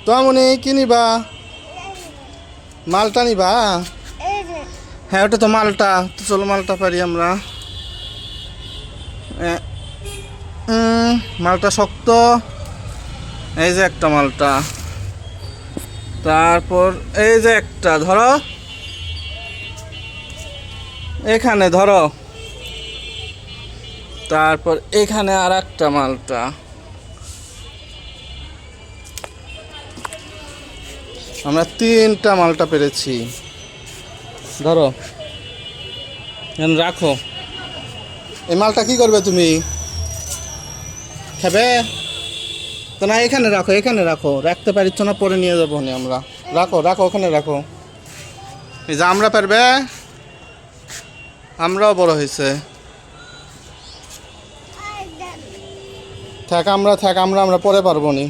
তোমনি কি নিবা? মালটা নিবা? হ্যাঁ ওটা তো মালটা, তো চলো মালটা পারি আমরা। মালটা শক্ত। এই যে একটা মালটা, তারপর এই যে একটা ধরো, এখানে ধরো, তারপর এখানে আর একটা মালটা। আমরা 3টা মালটা পেরেছি। ধরো এখন রাখো। এই মালটা কি করবে তুমি? খাবে তো? না এখানে রাখো, এখানে রাখো, রাখতে পারিচ্ছ না, পরে নিয়ে যাবো নি আমরা। রাখো রাখো, ওখানে রাখো। এই যে আমরা পারবে, আমরাও বড় হয়েছে। থাক আমরা, থাক আমরা পরে পারবো নি।